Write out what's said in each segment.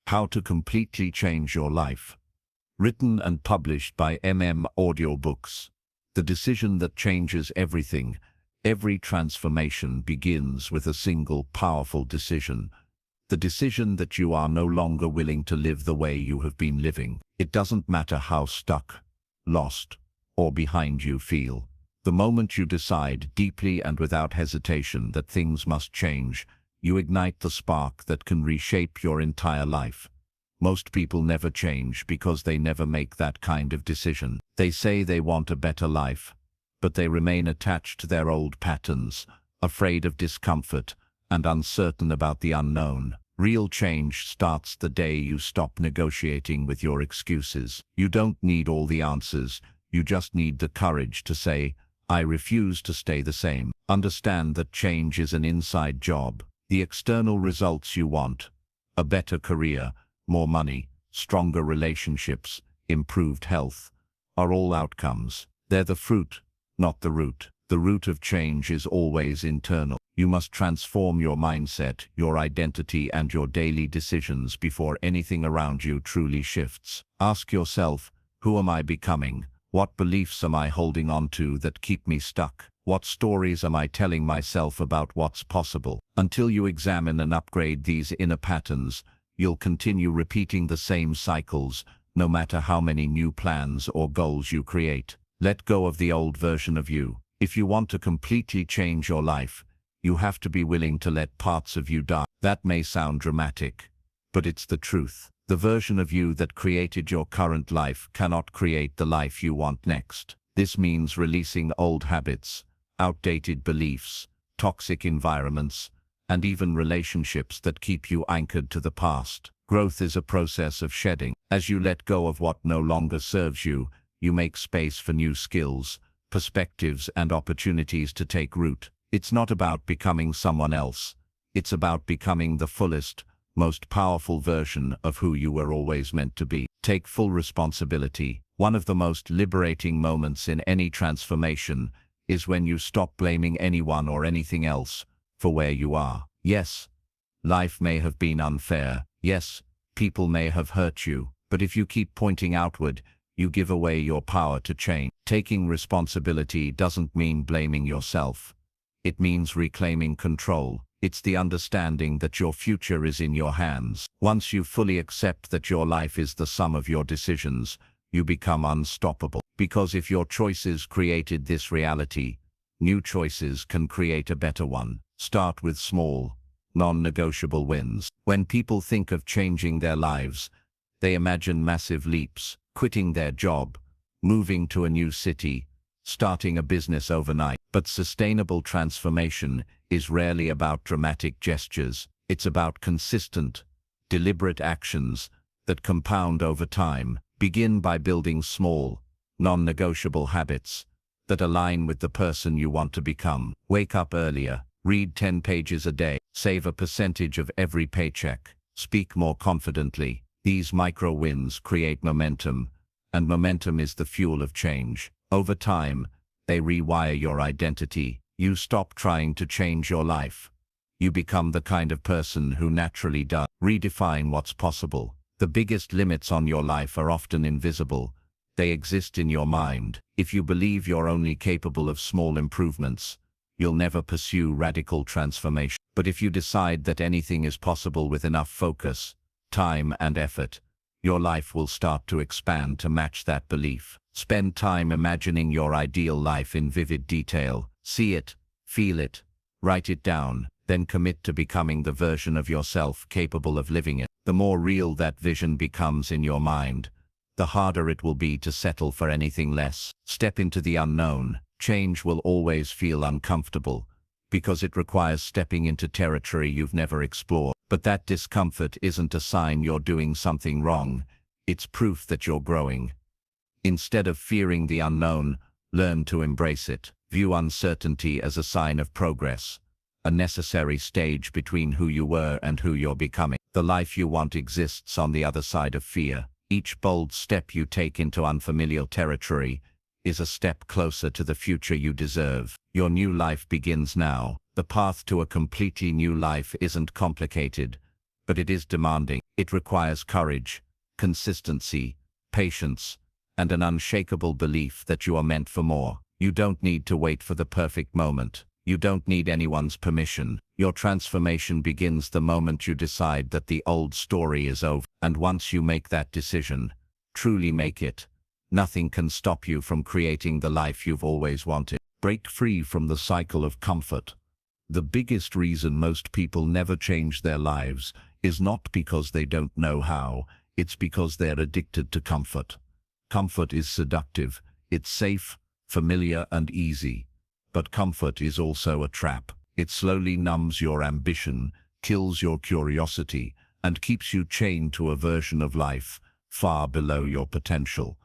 How to Completely Change Your Life. Written and published by Audiobooks. The decision that changes everything. Every transformation begins with a single powerful decision. The decision that you are no longer willing to live the way you have been living. It doesn't matter how stuck, lost, or behind you feel. The moment you decide deeply and without hesitation that things must change, you ignite the spark that can reshape your entire life. Most people never change because they never make that kind of decision. They say they want a better life, but they remain attached to their old patterns, afraid of discomfort, and uncertain about the unknown. Real change starts the day you stop negotiating with your excuses. You don't need all the answers, you just need the courage to say, I refuse to stay the same. Understand that change is an inside job. The external results you want, a better career, more money, stronger relationships, improved health, are all outcomes. They're the fruit, not the root. The root of change is always internal. You must transform your mindset, your identity, and your daily decisions before anything around you truly shifts. Ask yourself, who am I becoming? What beliefs am I holding on to that keep me stuck? What stories am I telling myself about what's possible? Until you examine and upgrade these inner patterns, you'll continue repeating the same cycles, no matter how many new plans or goals you create. Let go of the old version of you. If you want to completely change your life, you have to be willing to let parts of you die. That may sound dramatic, but it's the truth. The version of you that created your current life cannot create the life you want next. This means releasing old habits, outdated beliefs, toxic environments, and even relationships that keep you anchored to the past. Growth is a process of shedding. As you let go of what no longer serves you, you make space for new skills, perspectives, and opportunities to take root. It's not about becoming someone else. It's about becoming the fullest, most powerful version of who you were always meant to be. Take full responsibility. One of the most liberating moments in any transformation is when you stop blaming anyone or anything else for where you are. Yes, life may have been unfair. Yes, people may have hurt you. But if you keep pointing outward, you give away your power to change. Taking responsibility doesn't mean blaming yourself. It means reclaiming control. It's the understanding that your future is in your hands. Once you fully accept that your life is the sum of your decisions, you become unstoppable. Because if your choices created this reality, new choices can create a better one. Start with small, non-negotiable wins. When people think of changing their lives, they imagine massive leaps, quitting their job, moving to a new city, starting a business overnight. But sustainable transformation is rarely about dramatic gestures. It's about consistent, deliberate actions that compound over time. Begin by building small, non-negotiable habits that align with the person you want to become. Wake up earlier, read 10 pages a day, save a percentage of every paycheck, speak more confidently. These micro wins create momentum, and momentum is the fuel of change. Over time, they rewire your identity. You stop trying to change your life. You become the kind of person who naturally does. Redefine what's possible. The biggest limits on your life are often invisible. They exist in your mind. If you believe you're only capable of small improvements, you'll never pursue radical transformation. But if you decide that anything is possible with enough focus, time, and effort, your life will start to expand to match that belief. Spend time imagining your ideal life in vivid detail. See it, feel it, write it down, then commit to becoming the version of yourself capable of living it. The more real that vision becomes in your mind, the harder it will be to settle for anything less. Step into the unknown. Change will always feel uncomfortable because it requires stepping into territory you've never explored. But that discomfort isn't a sign you're doing something wrong. It's proof that you're growing. Instead of fearing the unknown, learn to embrace it. View uncertainty as a sign of progress, a necessary stage between who you were and who you're becoming. The life you want exists on the other side of fear. Each bold step you take into unfamiliar territory is a step closer to the future you deserve. Your new life begins now. The path to a completely new life isn't complicated, but it is demanding. It requires courage, consistency, patience, and an unshakable belief that you are meant for more. You don't need to wait for the perfect moment. You don't need anyone's permission. Your transformation begins the moment you decide that the old story is over. And once you make that decision, truly make it, nothing can stop you from creating the life you've always wanted. Break free from the cycle of comfort. The biggest reason most people never change their lives is not because they don't know how, it's because they're addicted to comfort. Comfort is seductive, it's safe, familiar and easy. But comfort is also a trap. It slowly numbs your ambition, kills your curiosity, and keeps you chained to a version of life far below your potential.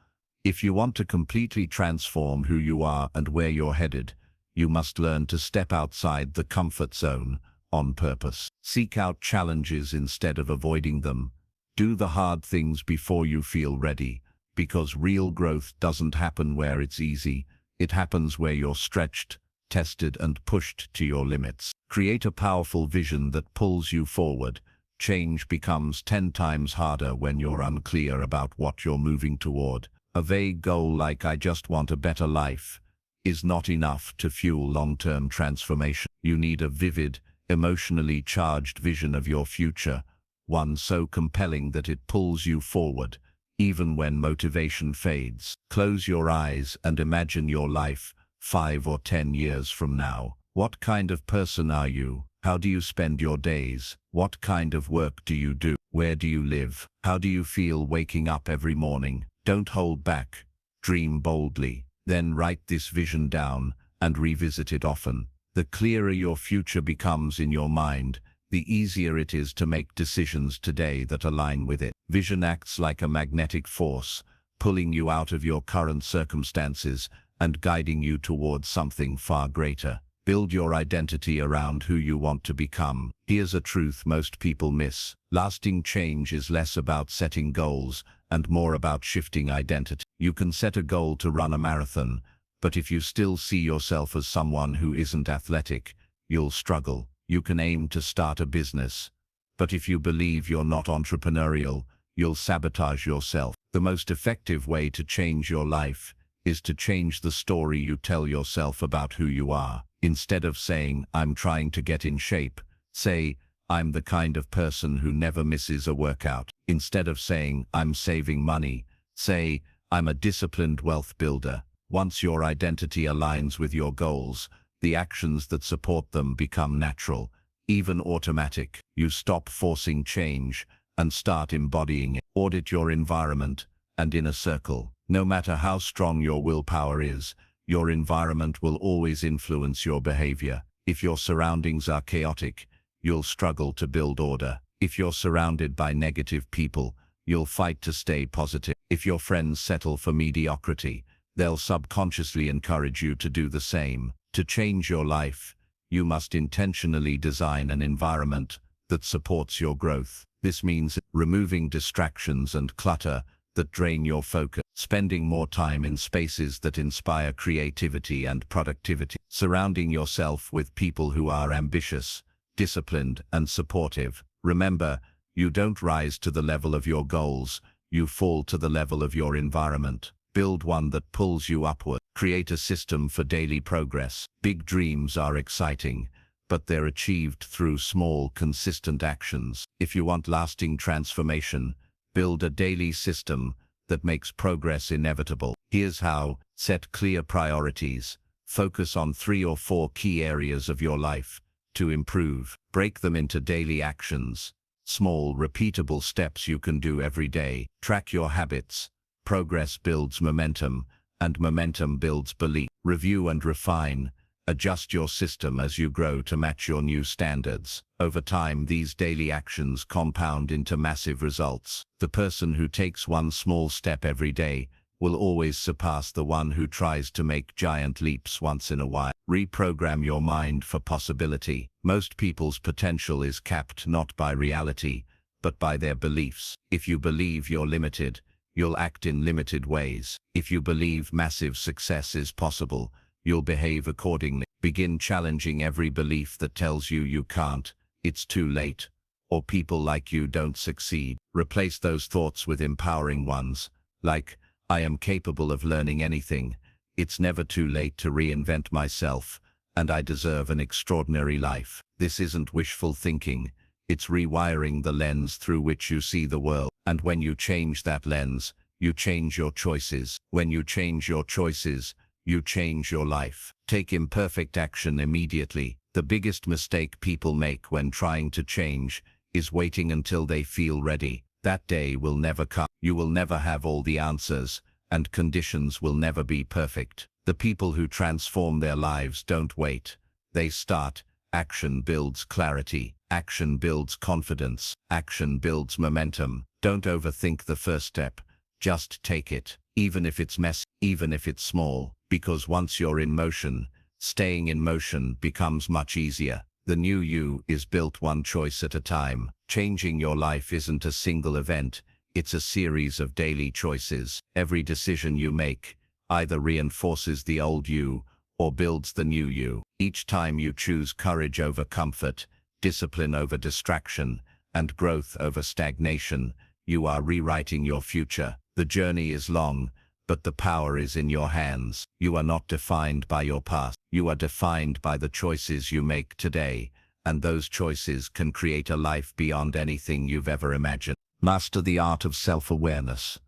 If you want to completely transform who you are and where you're headed, you must learn to step outside the comfort zone on purpose. Seek out challenges instead of avoiding them. Do the hard things before you feel ready, because real growth doesn't happen where it's easy. It happens where you're stretched, tested, and pushed to your limits. Create a powerful vision that pulls you forward. Change becomes 10 times harder when you're unclear about what you're moving toward. A vague goal like "I just want a better life" is not enough to fuel long-term transformation. You need a vivid, emotionally charged vision of your future, one so compelling that it pulls you forward, even when motivation fades. Close your eyes and imagine your life 5 or 10 years from now. What kind of person are you? How do you spend your days? What kind of work do you do? Where do you live? How do you feel waking up every morning? Don't hold back. Dream boldly. Then write this vision down and revisit it often. The clearer your future becomes in your mind, the easier it is to make decisions today that align with it. Vision acts like a magnetic force, pulling you out of your current circumstances and guiding you towards something far greater. Build your identity around who you want to become. Here's a truth most people miss. Lasting change is less about setting goals and more about shifting identity. You can set a goal to run a marathon, but if you still see yourself as someone who isn't athletic, you'll struggle. You can aim to start a business, but if you believe you're not entrepreneurial, you'll sabotage yourself. The most effective way to change your life is to change the story you tell yourself about who you are. Instead of saying, "I'm trying to get in shape," say, "I'm the kind of person who never misses a workout." Instead of saying, "I'm saving money," say, "I'm a disciplined wealth builder." Once your identity aligns with your goals, the actions that support them become natural, even automatic. You stop forcing change and start embodying it. Audit your environment and inner circle. No matter how strong your willpower is, your environment will always influence your behavior. If your surroundings are chaotic, you'll struggle to build order. If you're surrounded by negative people, you'll fight to stay positive. If your friends settle for mediocrity, they'll subconsciously encourage you to do the same. To change your life, you must intentionally design an environment that supports your growth. This means removing distractions and clutter that drain your focus, spending more time in spaces that inspire creativity and productivity, surrounding yourself with people who are ambitious, disciplined, and supportive. Remember, you don't rise to the level of your goals, you fall to the level of your environment. Build one that pulls you upward. Create a system for daily progress. Big dreams are exciting, but they're achieved through small, consistent actions. If you want lasting transformation, build a daily system that makes progress inevitable. Here's how. Set clear priorities. Focus on 3 or 4 key areas of your life to improve. Break them into daily actions, small, repeatable steps you can do every day. Track your habits. Progress builds momentum, and momentum builds belief. Review and refine. Adjust your system as you grow to match your new standards. Over time, these daily actions compound into massive results. The person who takes one small step every day will always surpass the one who tries to make giant leaps once in a while. Reprogram your mind for possibility. Most people's potential is capped not by reality, but by their beliefs. If you believe you're limited, you'll act in limited ways. If you believe massive success is possible, you'll behave accordingly. Begin challenging every belief that tells you you can't, it's too late, or people like you don't succeed. Replace those thoughts with empowering ones, like, I am capable of learning anything, it's never too late to reinvent myself, and I deserve an extraordinary life. This isn't wishful thinking, it's rewiring the lens through which you see the world. And when you change that lens, you change your choices. When you change your choices, you change your life. Take imperfect action immediately. The biggest mistake people make when trying to change is waiting until they feel ready. That day will never come. You will never have all the answers, and conditions will never be perfect. The people who transform their lives don't wait. They start. Action builds clarity. Action builds confidence. Action builds momentum. Don't overthink the first step. Just take it, even if it's messy, even if it's small, because once you're in motion, staying in motion becomes much easier. The new you is built one choice at a time. Changing your life isn't a single event, it's a series of daily choices. Every decision you make either reinforces the old you or builds the new you. Each time you choose courage over comfort, discipline over distraction, and growth over stagnation, you are rewriting your future. The journey is long, but the power is in your hands. You are not defined by your past. You are defined by the choices you make today, and those choices can create a life beyond anything you've ever imagined. Master the art of self-awareness.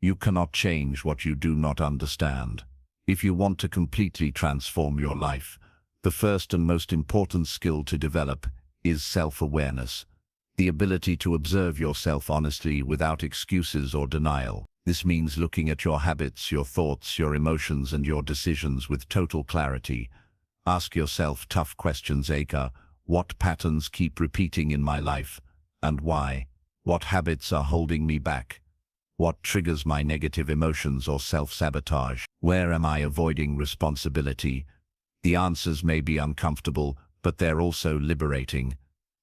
You cannot change what you do not understand. If you want to completely transform your life, the first and most important skill to develop is self-awareness. The ability to observe yourself honestly without excuses or denial. This means looking at your habits, your thoughts, your emotions, and your decisions with total clarity. Ask yourself tough questions, aka, what patterns keep repeating in my life, and why? What habits are holding me back? What triggers my negative emotions or self-sabotage? Where am I avoiding responsibility? The answers may be uncomfortable, but they're also liberating.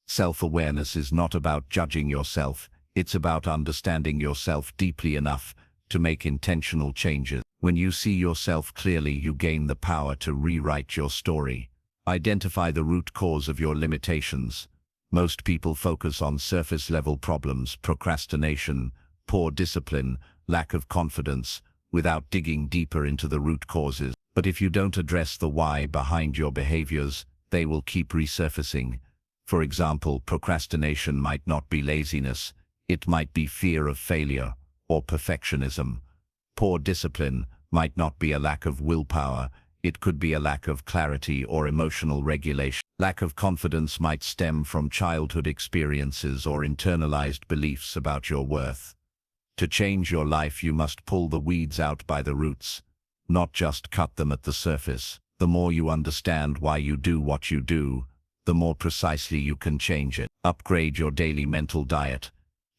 Self-awareness is not about judging yourself, it's about understanding yourself deeply enough to make intentional changes. When you see yourself clearly, you gain the power to rewrite your story. Identify the root cause of your limitations. Most people focus on surface-level problems, procrastination, poor discipline, lack of confidence, without digging deeper into the root causes. But if you don't address the why behind your behaviors, they will keep resurfacing. For example, procrastination might not be laziness, it might be fear of failure or perfectionism. Poor discipline might not be a lack of willpower, it could be a lack of clarity or emotional regulation. Lack of confidence might stem from childhood experiences or internalized beliefs about your worth. To change your life, you must pull the weeds out by the roots, not just cut them at the surface. The more you understand why you do what you do, the more precisely you can change it. Upgrade your daily mental diet.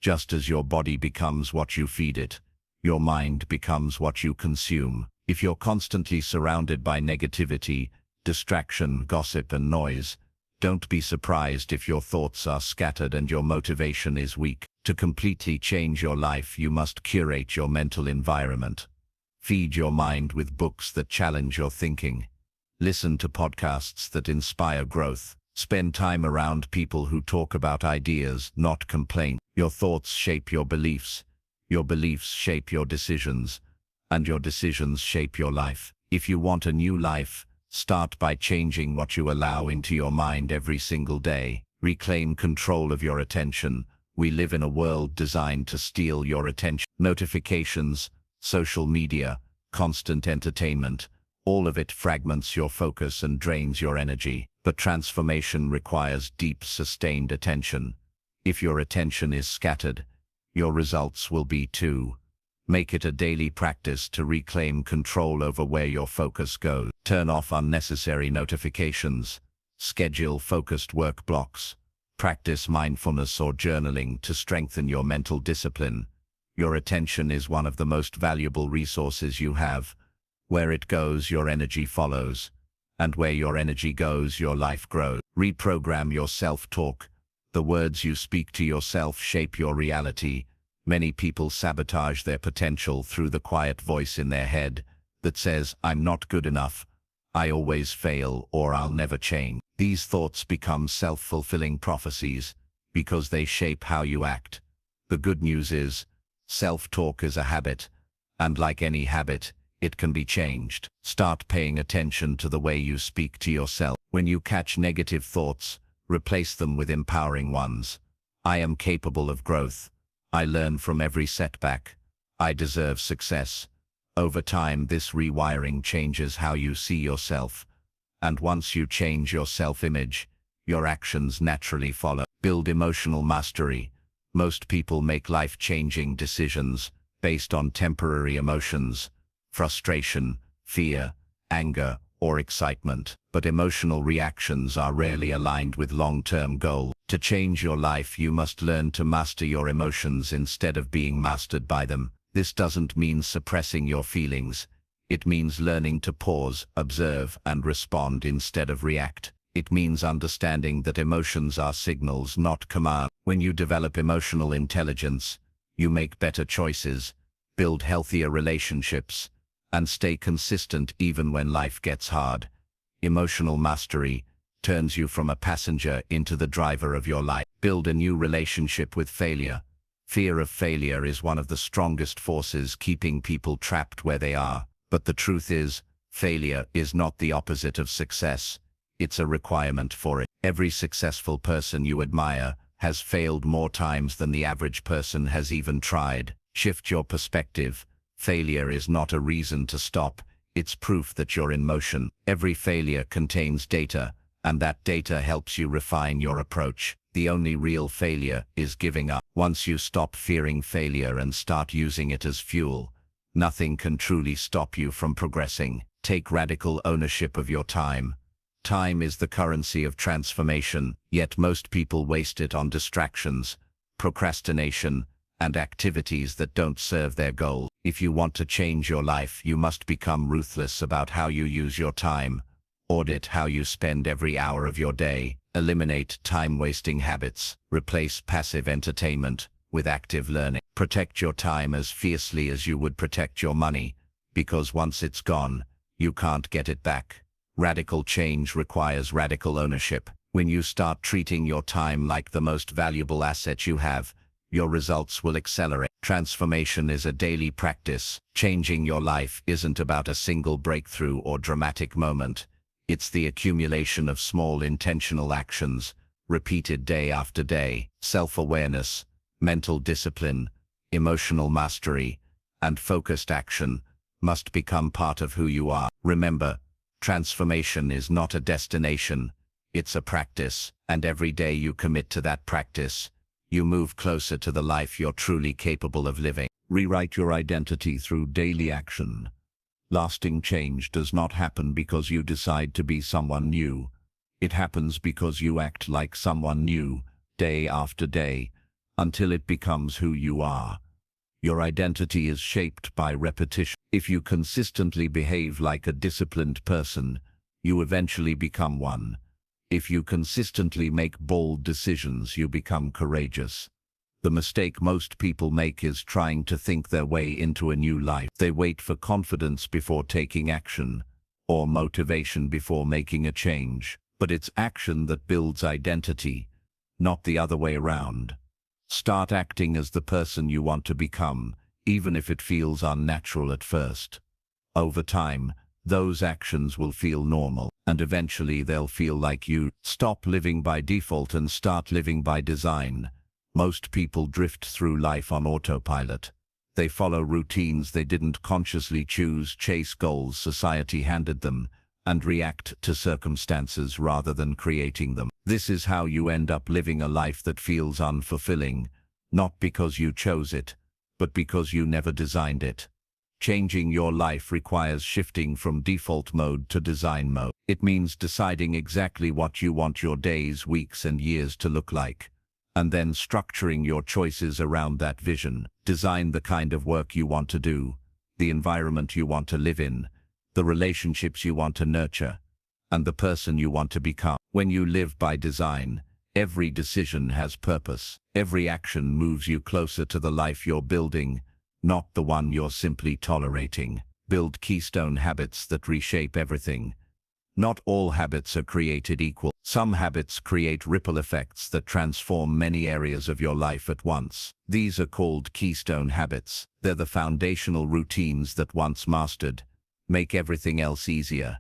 Just as your body becomes what you feed it, your mind becomes what you consume. If you're constantly surrounded by negativity, distraction, gossip, and noise, don't be surprised if your thoughts are scattered and your motivation is weak. To completely change your life, you must curate your mental environment. Feed your mind with books that challenge your thinking. Listen to podcasts that inspire growth. Spend time around people who talk about ideas, not complain. Your thoughts shape your beliefs shape your decisions, and your decisions shape your life. If you want a new life, start by changing what you allow into your mind every single day. Reclaim control of your attention. We live in a world designed to steal your attention. Notifications, social media, constant entertainment, all of it fragments your focus and drains your energy. But transformation requires deep, sustained attention. If your attention is scattered, your results will be too. Make it a daily practice to reclaim control over where your focus goes. Turn off unnecessary notifications. Schedule focused work blocks. Practice mindfulness or journaling to strengthen your mental discipline. Your attention is one of the most valuable resources you have. Where it goes, your energy follows. And where your energy goes, your life grows. Reprogram your self-talk. The words you speak to yourself shape your reality. Many people sabotage their potential through the quiet voice in their head that says, I'm not good enough, I always fail, or I'll never change. These thoughts become self-fulfilling prophecies. because they shape how you act. The good news is, self-talk is a habit, and like any habit, it can be changed. Start paying attention to the way you speak to yourself. When you catch negative thoughts, replace them with empowering ones. I am capable of growth. I learn from every setback. I deserve success. Over time, this rewiring changes how you see yourself. And once you change your self-image, your actions naturally follow. Build emotional mastery. Most people make life-changing decisions based on temporary emotions, frustration, fear, anger, or excitement. But emotional reactions are rarely aligned with long-term goals. To change your life, you must learn to master your emotions instead of being mastered by them. This doesn't mean suppressing your feelings. It means learning to pause, observe, and respond instead of react. It means understanding that emotions are signals, not commands. When you develop emotional intelligence, you make better choices, build healthier relationships, and stay consistent even when life gets hard. Emotional mastery turns you from a passenger into the driver of your life. Build a new relationship with failure. Fear of failure is one of the strongest forces keeping people trapped where they are. But the truth is, failure is not the opposite of success. It's a requirement for it. Every successful person you admire has failed more times than the average person has even tried. Shift your perspective. Failure is not a reason to stop. It's proof that you're in motion. Every failure contains data, and that data helps you refine your approach. The only real failure is giving up. Once you stop fearing failure and start using it as fuel, nothing can truly stop you from progressing. Take radical ownership of your time. Time is the currency of transformation, yet most people waste it on distractions, procrastination, and activities that don't serve their goal. If you want to change your life, you must become ruthless about how you use your time. Audit how you spend every hour of your day. Eliminate time-wasting habits. Replace passive entertainment with active learning. Protect your time as fiercely as you would protect your money, because once it's gone, you can't get it back. Radical change requires radical ownership. When you start treating your time like the most valuable asset you have, your results will accelerate. Transformation is a daily practice. Changing your life isn't about a single breakthrough or dramatic moment. It's the accumulation of small intentional actions, repeated day after day. Self-awareness, mental discipline, emotional mastery, and focused action must become part of who you are. Remember, transformation is not a destination, it's a practice, and every day you commit to that practice, you move closer to the life you're truly capable of living. Rewrite your identity through daily action. Lasting change does not happen because you decide to be someone new. It happens because you act like someone new, day after day, until it becomes who you are. Your identity is shaped by repetition. If you consistently behave like a disciplined person, you eventually become one. If you consistently make bold decisions, you become courageous. The mistake most people make is trying to think their way into a new life. They wait for confidence before taking action, or motivation before making a change. But it's action that builds identity, not the other way around. Start acting as the person you want to become, even if it feels unnatural at first. Over time, those actions will feel normal, and eventually they'll feel like you. Stop living by default and start living by design. Most people drift through life on autopilot. They follow routines they didn't consciously choose, chase goals society handed them, and react to circumstances rather than creating them. This is how you end up living a life that feels unfulfilling, not because you chose it, but because you never designed it. Changing your life requires shifting from default mode to design mode. It means deciding exactly what you want your days, weeks, and years to look like, and then structuring your choices around that vision. Design the kind of work you want to do, the environment you want to live in, the relationships you want to nurture, and the person you want to become. When you live by design, every decision has purpose. Every action moves you closer to the life you're building, not the one you're simply tolerating. Build keystone habits that reshape everything. Not all habits are created equal. Some habits create ripple effects that transform many areas of your life at once. These are called keystone habits. They're the foundational routines that, once mastered, make everything else easier.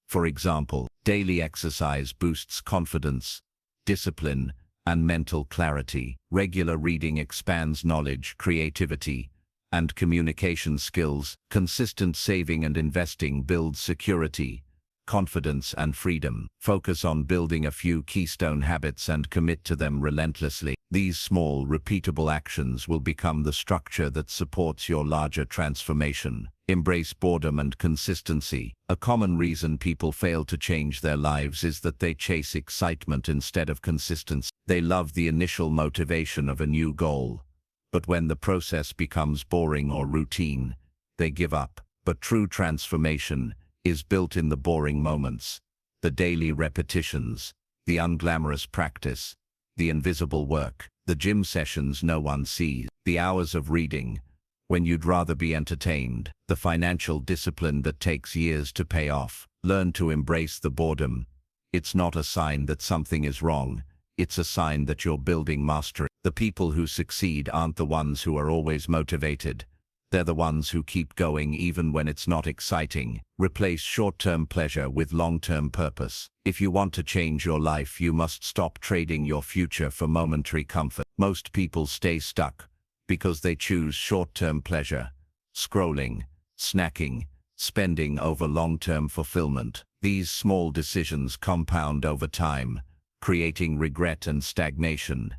For example, daily exercise boosts confidence, discipline, and mental clarity. Regular reading expands knowledge, creativity, and communication skills. Consistent saving and investing builds security, confidence, and freedom. Focus on building a few keystone habits and commit to them relentlessly. These small, repeatable actions will become the structure that supports your larger transformation. Embrace boredom and consistency. A common reason people fail to change their lives is that they chase excitement instead of consistency. They love the initial motivation of a new goal, but when the process becomes boring or routine, they give up. But true transformation is built in the boring moments, the daily repetitions, the unglamorous practice, the invisible work, the gym sessions no one sees, the hours of reading when you'd rather be entertained, the financial discipline that takes years to pay off. Learn to embrace the boredom. It's not a sign that something is wrong. It's a sign that you're building mastery. The people who succeed aren't the ones who are always motivated. They're the ones who keep going even when it's not exciting. Replace short-term pleasure with long-term purpose. If you want to change your life, you must stop trading your future for momentary comfort. Most people stay stuck because they choose short-term pleasure, scrolling, snacking, spending over long-term fulfillment. These small decisions compound over time, creating regret and stagnation.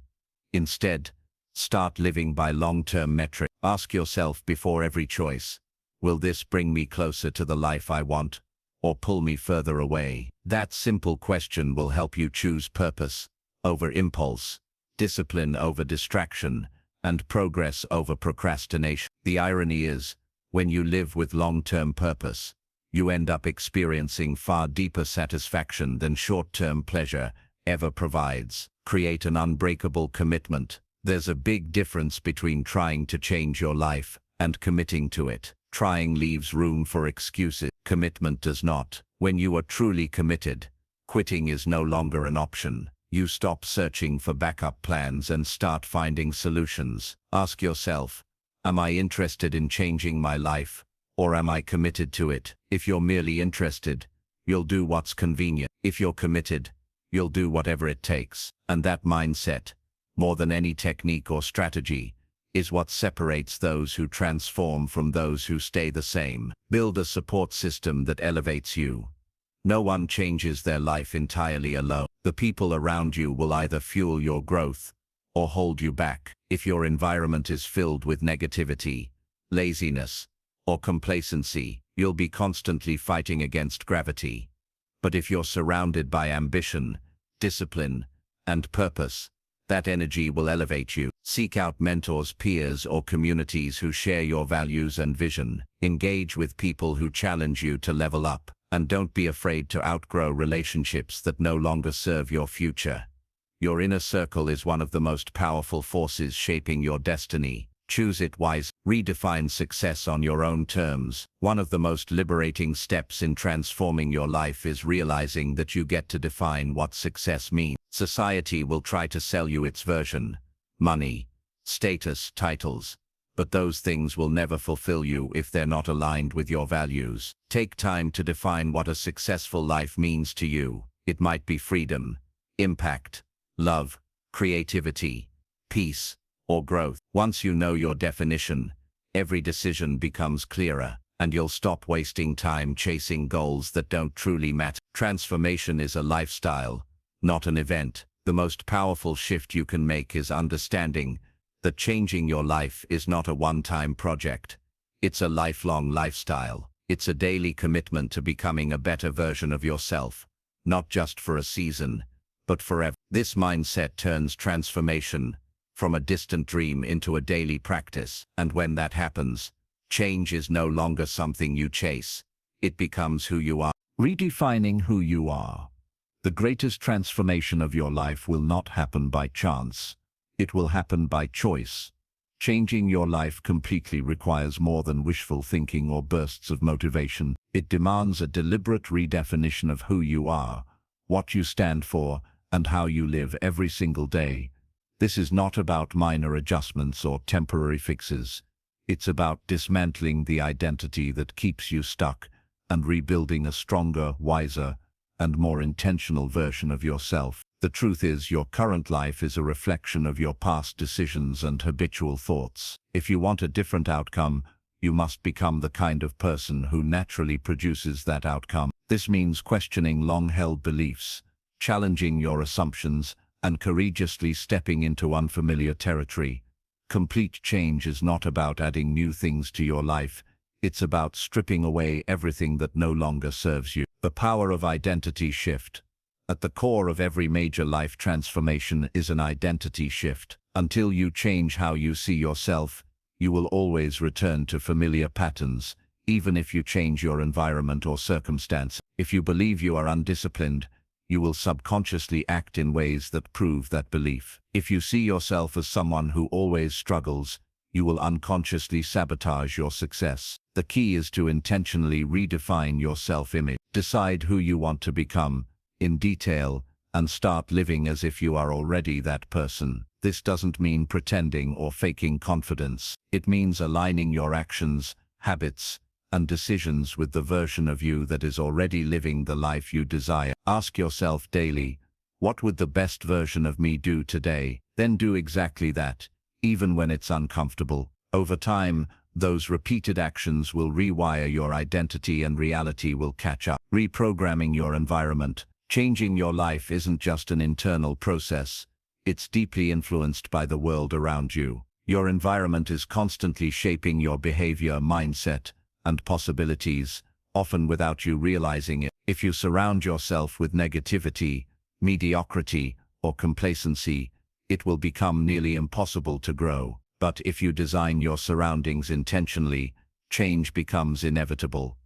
Instead, start living by long-term metrics. Ask yourself before every choice, will this bring me closer to the life I want, or pull me further away? That simple question will help you choose purpose over impulse, discipline over distraction, and progress over procrastination. The irony is, when you live with long-term purpose, you end up experiencing far deeper satisfaction than short-term pleasure ever provides. Create an unbreakable commitment. There's a big difference between trying to change your life and committing to it. Trying leaves room for excuses. Commitment does not. When you are truly committed, quitting is no longer an option. You stop searching for backup plans and start finding solutions. Ask yourself, am I interested in changing my life, or am I committed to it? If you're merely interested, you'll do what's convenient. If you're committed, you'll do whatever it takes. And that mindset, more than any technique or strategy, is what separates those who transform from those who stay the same. Build a support system that elevates you. No one changes their life entirely alone. The people around you will either fuel your growth or hold you back. If your environment is filled with negativity, laziness, or complacency, you'll be constantly fighting against gravity. But if you're surrounded by ambition, discipline, and purpose, that energy will elevate you. Seek out mentors, peers, or communities who share your values and vision. Engage with people who challenge you to level up. And don't be afraid to outgrow relationships that no longer serve your future. Your inner circle is one of the most powerful forces shaping your destiny. Choose it wisely. Redefine success on your own terms. One of the most liberating steps in transforming your life is realizing that you get to define what success means. Society will try to sell you its version: money, status, titles. But those things will never fulfill you if they're not aligned with your values. Take time to define what a successful life means to you. It might be freedom, impact, love, creativity, peace, or growth. Once you know your definition, every decision becomes clearer, and you'll stop wasting time chasing goals that don't truly matter. Transformation is a lifestyle, not an event. The most powerful shift you can make is understanding that changing your life is not a one-time project. It's a lifelong lifestyle. It's a daily commitment to becoming a better version of yourself, not just for a season, but forever. This mindset turns transformation from a distant dream into a daily practice. And when that happens, change is no longer something you chase. It becomes who you are. Redefining who you are. The greatest transformation of your life will not happen by chance. It will happen by choice. Changing your life completely requires more than wishful thinking or bursts of motivation. It demands a deliberate redefinition of who you are, what you stand for, and how you live every single day. This is not about minor adjustments or temporary fixes. It's about dismantling the identity that keeps you stuck and rebuilding a stronger, wiser, and more intentional version of yourself. The truth is, your current life is a reflection of your past decisions and habitual thoughts. If you want a different outcome, you must become the kind of person who naturally produces that outcome. This means questioning long-held beliefs, challenging your assumptions, and courageously stepping into unfamiliar territory. Complete change is not about adding new things to your life. It's about stripping away everything that no longer serves you. The power of identity shift. At the core of every major life transformation is an identity shift. Until you change how you see yourself, you will always return to familiar patterns, even if you change your environment or circumstance. If you believe you are undisciplined, you will subconsciously act in ways that prove that belief. If you see yourself as someone who always struggles, you will unconsciously sabotage your success. The key is to intentionally redefine your self-image. Decide who you want to become in detail, and start living as if you are already that person. This doesn't mean pretending or faking confidence. It means aligning your actions, habits, and decisions with the version of you that is already living the life you desire. Ask yourself daily, what would the best version of me do today? Then do exactly that, even when it's uncomfortable. Over time, those repeated actions will rewire your identity and reality will catch up. Reprogramming your environment. Changing your life isn't just an internal process. It's deeply influenced by the world around you. Your environment is constantly shaping your behavior, mindset, and possibilities, often without you realizing it. If you surround yourself with negativity, mediocrity, or complacency, it will become nearly impossible to grow. But if you design your surroundings intentionally, change becomes inevitable.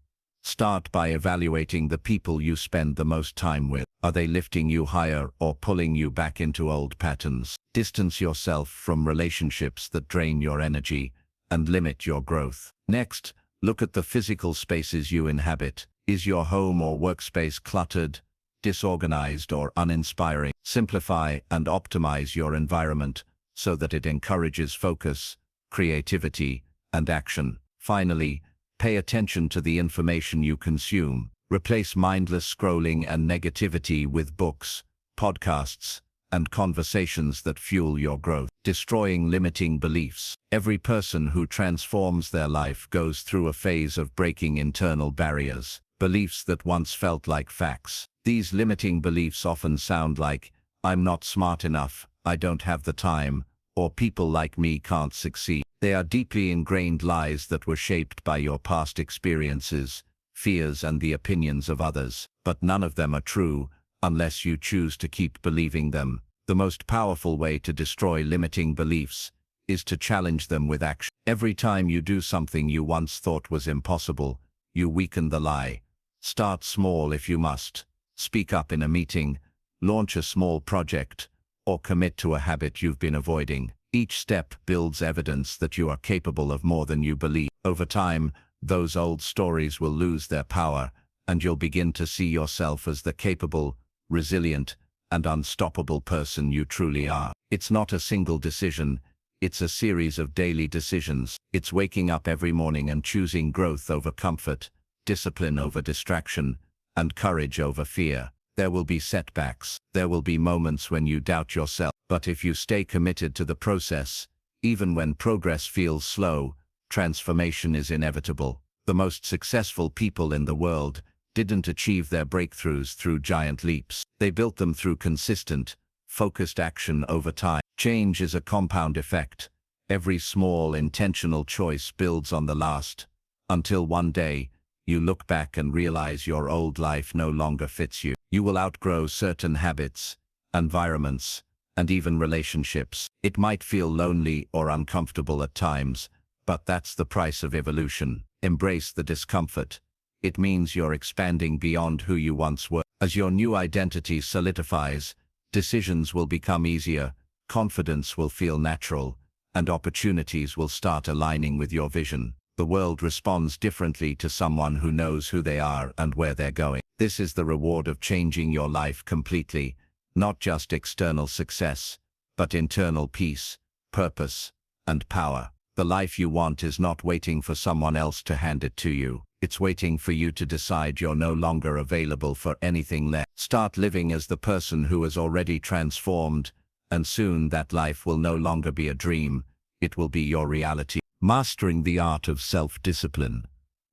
Start by evaluating the people you spend the most time with. Are they lifting you higher or pulling you back into old patterns? Distance yourself from relationships that drain your energy and limit your growth. Next, look at the physical spaces you inhabit. Is your home or workspace cluttered, disorganized, or uninspiring? Simplify and optimize your environment so that it encourages focus, creativity, and action. Finally, pay attention to the information you consume. Replace mindless scrolling and negativity with books, podcasts, and conversations that fuel your growth. Destroying limiting beliefs. Every person who transforms their life goes through a phase of breaking internal barriers, beliefs that once felt like facts. These limiting beliefs often sound like, I'm not smart enough, I don't have the time, or people like me can't succeed. They are deeply ingrained lies that were shaped by your past experiences, fears, and the opinions of others. But none of them are true, unless you choose to keep believing them. The most powerful way to destroy limiting beliefs is to challenge them with action. Every time you do something you once thought was impossible, you weaken the lie. Start small if you must. Speak up in a meeting, launch a small project, or commit to a habit you've been avoiding. Each step builds evidence that you are capable of more than you believe. Over time, those old stories will lose their power, and you'll begin to see yourself as the capable, resilient, and unstoppable person you truly are. It's not a single decision, it's a series of daily decisions. It's waking up every morning and choosing growth over comfort, discipline over distraction, and courage over fear. There will be setbacks. There will be moments when you doubt yourself. But if you stay committed to the process, even when progress feels slow, transformation is inevitable. The most successful people in the world didn't achieve their breakthroughs through giant leaps. They built them through consistent, focused action over time. Change is a compound effect. Every small, intentional choice builds on the last, until one day, you look back and realize your old life no longer fits you. You will outgrow certain habits, environments, and even relationships. It might feel lonely or uncomfortable at times, but that's the price of evolution. Embrace the discomfort. It means you're expanding beyond who you once were. As your new identity solidifies, decisions will become easier, confidence will feel natural, and opportunities will start aligning with your vision. The world responds differently to someone who knows who they are and where they're going. This is the reward of changing your life completely, not just external success, but internal peace, purpose, and power. The life you want is not waiting for someone else to hand it to you. It's waiting for you to decide you're no longer available for anything less. Start living as the person who has already transformed, and soon that life will no longer be a dream, it will be your reality. Mastering the art of self-discipline.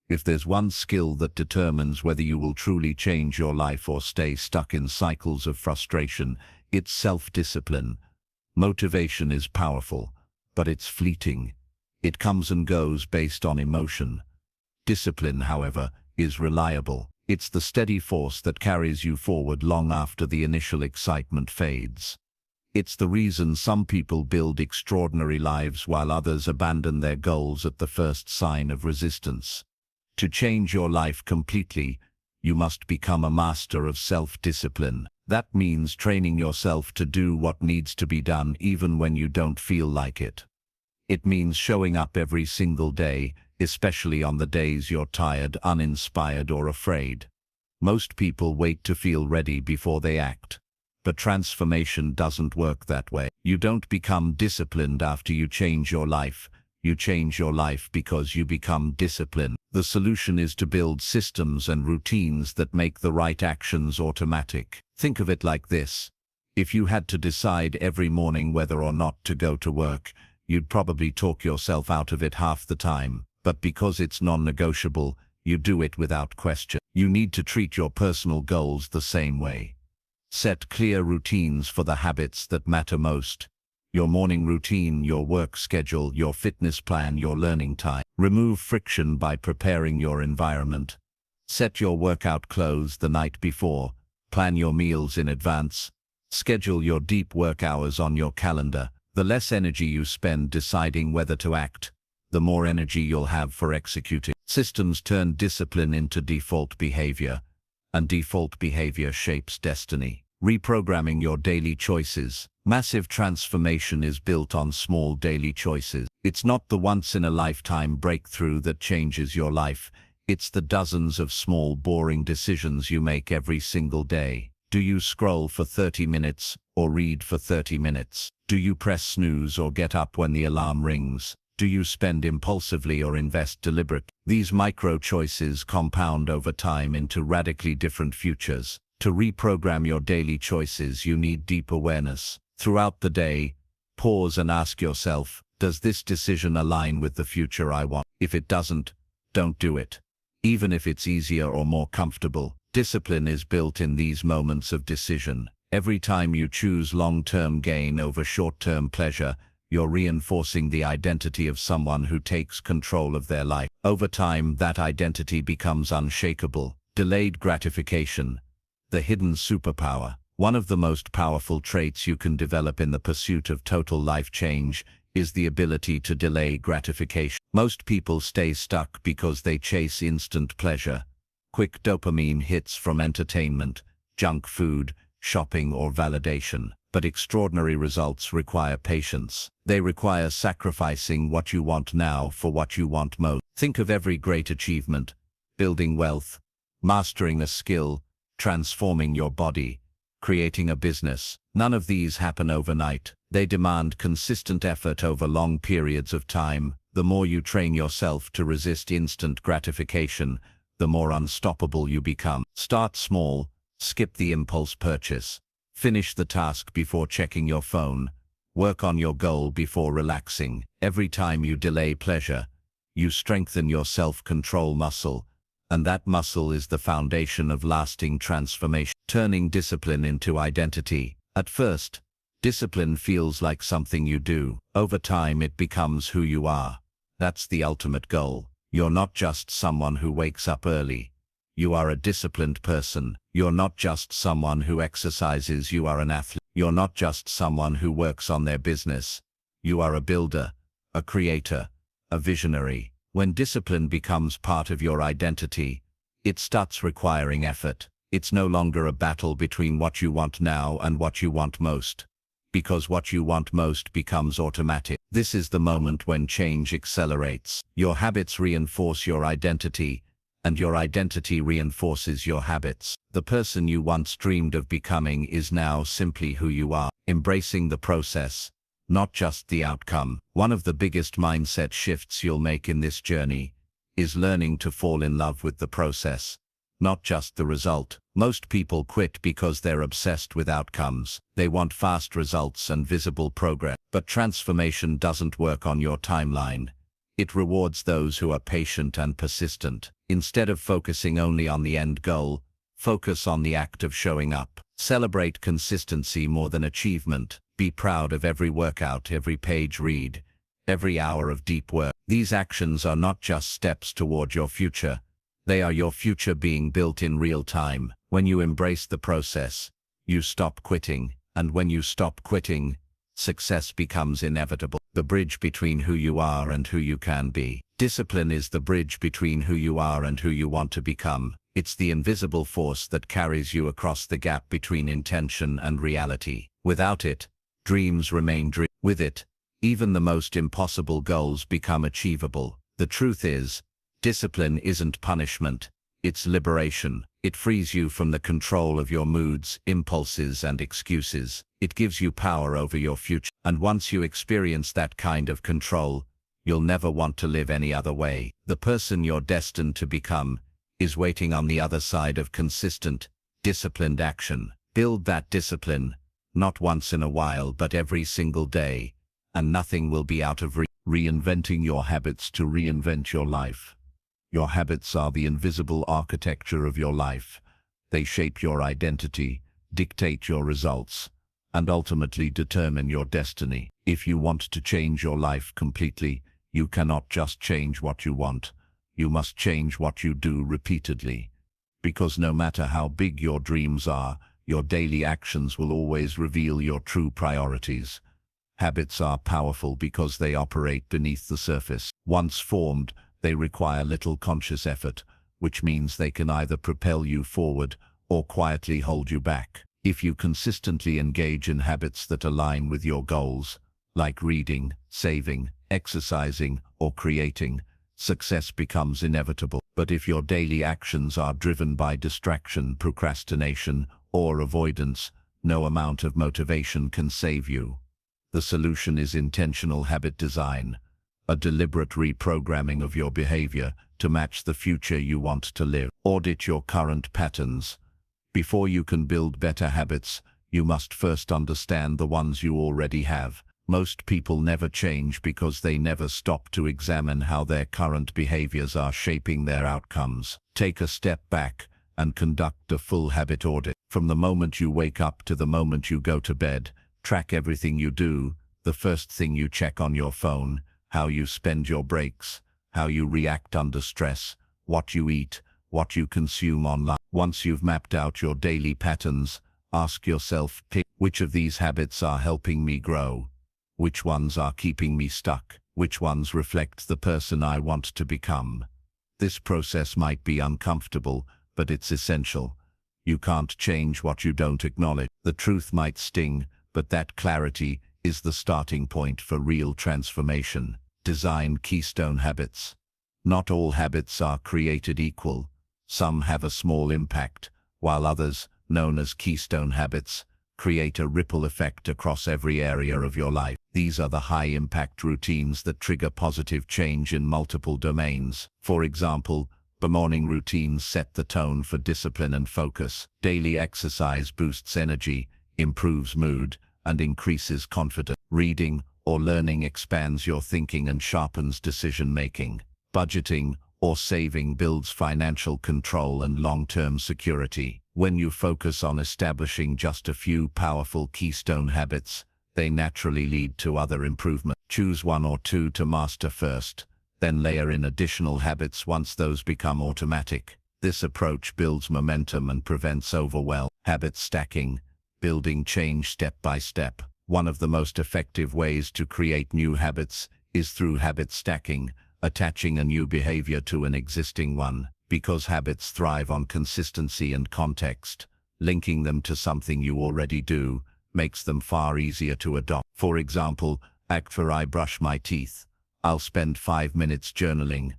If there's one skill that determines whether you will truly change your life or stay stuck in cycles of frustration, it's self-discipline. Motivation is powerful, but it's fleeting. It comes and goes based on emotion. Discipline, however, is reliable. It's the steady force that carries you forward long after the initial excitement fades. It's the reason some people build extraordinary lives while others abandon their goals at the first sign of resistance. To change your life completely, you must become a master of self-discipline. That means training yourself to do what needs to be done even when you don't feel like it. It means showing up every single day, especially on the days you're tired, uninspired, or afraid. Most people wait to feel ready before they act. But transformation doesn't work that way. You don't become disciplined after you change your life. You change your life because you become disciplined. The solution is to build systems and routines that make the right actions automatic. Think of it like this. If you had to decide every morning whether or not to go to work, you'd probably talk yourself out of it half the time. But because it's non-negotiable, you do it without question. You need to treat your personal goals the same way. Set clear routines for the habits that matter most. Your morning routine, your work schedule, your fitness plan, your learning time. Remove friction by preparing your environment. Set your workout clothes the night before. Plan your meals in advance. Schedule your deep work hours on your calendar. The less energy you spend deciding whether to act, the more energy you'll have for executing. Systems turn discipline into default behavior, and default behavior shapes destiny. Reprogramming your daily choices. Massive transformation is built on small daily choices. It's not the once-in-a-lifetime breakthrough that changes your life. It's the dozens of small, boring decisions you make every single day. Do you scroll for 30 minutes or read for 30 minutes? Do you press snooze or get up when the alarm rings? Do you spend impulsively or invest deliberately? These micro-choices compound over time into radically different futures. To reprogram your daily choices, you need deep awareness. Throughout the day, pause and ask yourself, does this decision align with the future I want? If it doesn't, don't do it. Even if it's easier or more comfortable. Discipline is built in these moments of decision. Every time you choose long-term gain over short-term pleasure, you're reinforcing the identity of someone who takes control of their life. Over time, that identity becomes unshakable. Delayed gratification, the hidden superpower. One of the most powerful traits you can develop in the pursuit of total life change is the ability to delay gratification. Most people stay stuck because they chase instant pleasure, quick dopamine hits from entertainment, junk food, shopping, or validation. But extraordinary results require patience. They require sacrificing what you want now for what you want most. Think of every great achievement: building wealth, mastering a skill, transforming your body, creating a business. None of these happen overnight. They demand consistent effort over long periods of time. The more you train yourself to resist instant gratification, the more unstoppable you become. Start small, skip the impulse purchase. Finish the task before checking your phone. Work on your goal before relaxing. Every time you delay pleasure, you strengthen your self-control muscle, and that muscle is the foundation of lasting transformation. Turning discipline into identity. At first, discipline feels like something you do. Over time, it becomes who you are. That's the ultimate goal. You're not just someone who wakes up early. You are a disciplined person. You're not just someone who exercises, you are an athlete. You're not just someone who works on their business. You are a builder, a creator, a visionary. When discipline becomes part of your identity, it starts requiring effort. It's no longer a battle between what you want now and what you want most. because what you want most becomes automatic. This is the moment when change accelerates. Your habits reinforce your identity, and your identity reinforces your habits. The person you once dreamed of becoming is now simply who you are, embracing the process, not just the outcome. One of the biggest mindset shifts you'll make in this journey is learning to fall in love with the process, not just the result. Most people quit because they're obsessed with outcomes. They want fast results and visible progress. But transformation doesn't work on your timeline. It rewards those who are patient and persistent. Instead of focusing only on the end goal, focus on the act of showing up. Celebrate consistency more than achievement. Be proud of every workout, every page read, every hour of deep work. These actions are not just steps toward your future. They are your future being built in real time. When you embrace the process, you stop quitting. And when you stop quitting, success becomes inevitable. The bridge between who you are and who you can be. Discipline is the bridge between who you are and who you want to become. It's the invisible force that carries you across the gap between intention and reality. Without it, dreams remain dreams. With it, even the most impossible goals become achievable. The truth is, discipline isn't punishment, it's liberation. It frees you from the control of your moods, impulses, and excuses. It gives you power over your future. And once you experience that kind of control, you'll never want to live any other way. The person you're destined to become is waiting on the other side of consistent, disciplined action. Build that discipline, not once in a while but every single day, and nothing will be out of reach. Reinventing your habits to reinvent your life. Your habits are the invisible architecture of your life. They shape your identity, dictate your results, and ultimately determine your destiny. If you want to change your life completely, you cannot just change what you want. You must change what you do repeatedly. Because no matter how big your dreams are, your daily actions will always reveal your true priorities. Habits are powerful because they operate beneath the surface. Once formed, they require little conscious effort, which means they can either propel you forward or quietly hold you back. If you consistently engage in habits that align with your goals, like reading, saving, exercising, or creating, success becomes inevitable. But if your daily actions are driven by distraction, procrastination, or avoidance, no amount of motivation can save you. The solution is intentional habit design, a deliberate reprogramming of your behavior to match the future you want to live. Audit your current patterns. Before you can build better habits, you must first understand the ones you already have. Most people never change because they never stop to examine how their current behaviors are shaping their outcomes. Take a step back and conduct a full habit audit. From the moment you wake up to the moment you go to bed, track everything you do, the first thing you check on your phone, how you spend your breaks, how you react under stress, what you eat, what you consume online. Once you've mapped out your daily patterns, ask yourself, which of these habits are helping me grow? Which ones are keeping me stuck? Which ones reflect the person I want to become? This process might be uncomfortable, but it's essential. You can't change what you don't acknowledge. The truth might sting, but that clarity is the starting point for real transformation. Design keystone habits. Not all habits are created equal. Some have a small impact, while others, known as keystone habits, create a ripple effect across every area of your life. These are the high-impact routines that trigger positive change in multiple domains. For example, the morning routines set the tone for discipline and focus. Daily exercise boosts energy, improves mood, and increases confidence. Reading or learning expands your thinking and sharpens decision-making. Budgeting or saving builds financial control and long-term security. When you focus on establishing just a few powerful keystone habits, they naturally lead to other improvements. Choose one or two to master first, then layer in additional habits once those become automatic. This approach builds momentum and prevents overwhelm. Habit stacking, building change step by step. One of the most effective ways to create new habits is through habit stacking, attaching a new behavior to an existing one. Because habits thrive on consistency and context, linking them to something you already do makes them far easier to adopt. For example, after I brush my teeth, I'll spend 5 minutes journaling.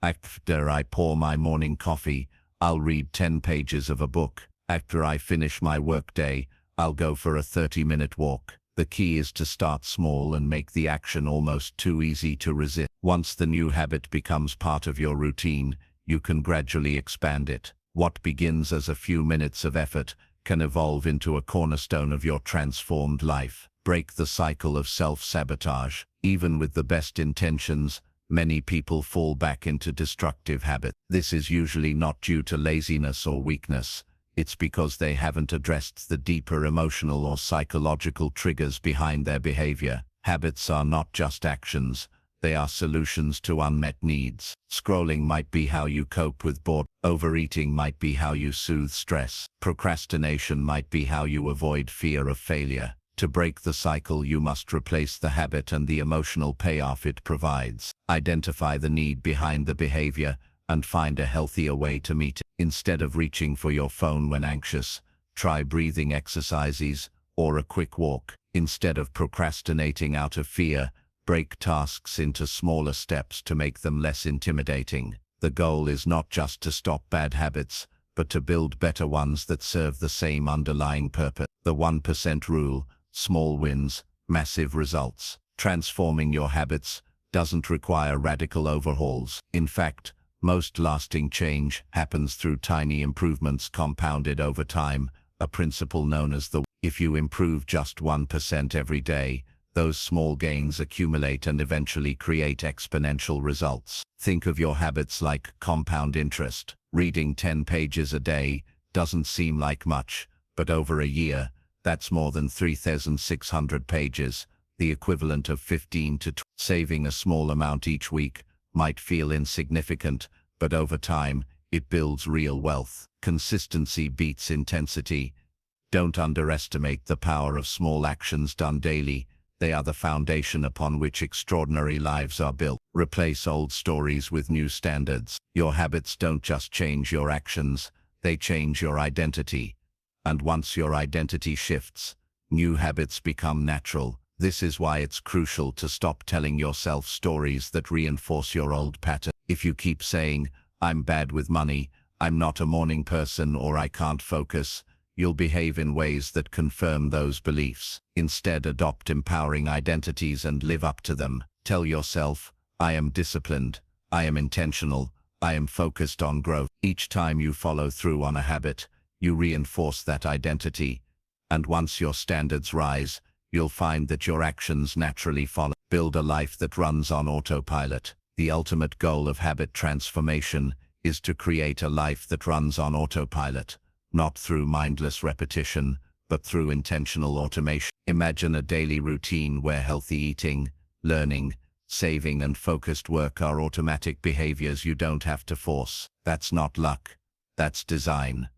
After I pour my morning coffee, I'll read 10 pages of a book. After I finish my workday, I'll go for a 30-minute walk. The key is to start small and make the action almost too easy to resist. Once the new habit becomes part of your routine, you can gradually expand it. What begins as a few minutes of effort can evolve into a cornerstone of your transformed life. Break the cycle of self-sabotage. Even with the best intentions, many people fall back into destructive habits. This is usually not due to laziness or weakness. It's because they haven't addressed the deeper emotional or psychological triggers behind their behavior. Habits are not just actions. They are solutions to unmet needs. Scrolling might be how you cope with boredom. Overeating might be how you soothe stress. Procrastination might be how you avoid fear of failure. To break the cycle, you must replace the habit and the emotional payoff it provides. Identify the need behind the behavior and find a healthier way to meet it. Instead of reaching for your phone when anxious, try breathing exercises or a quick walk. Instead of procrastinating out of fear, break tasks into smaller steps to make them less intimidating. The goal is not just to stop bad habits, but to build better ones that serve the same underlying purpose. The 1% rule: small wins, massive results. Transforming your habits doesn't require radical overhauls. In fact, most lasting change happens through tiny improvements compounded over time, a principle known as the if you improve just 1% every day, those small gains accumulate and eventually create exponential results. Think of your habits like compound interest. Reading 10 pages a day doesn't seem like much, but over a year, that's more than 3,600 pages, the equivalent of 15 to 20. Saving a small amount each week might feel insignificant, but over time, it builds real wealth. Consistency beats intensity. Don't underestimate the power of small actions done daily. They are the foundation upon which extraordinary lives are built. Replace old stories with new standards. Your habits don't just change your actions, they change your identity. And once your identity shifts, new habits become natural. This is why it's crucial to stop telling yourself stories that reinforce your old pattern. If you keep saying, "I'm bad with money, I'm not a morning person, or I can't focus," you'll behave in ways that confirm those beliefs. Instead, adopt empowering identities and live up to them. Tell yourself, "I am disciplined, I am intentional, I am focused on growth." Each time you follow through on a habit, you reinforce that identity. And once your standards rise, you'll find that your actions naturally follow. Build a life that runs on autopilot. The ultimate goal of habit transformation is to create a life that runs on autopilot, not through mindless repetition, but through intentional automation. Imagine a daily routine where healthy eating, learning, saving, and focused work are automatic behaviors you don't have to force. That's not luck, that's design.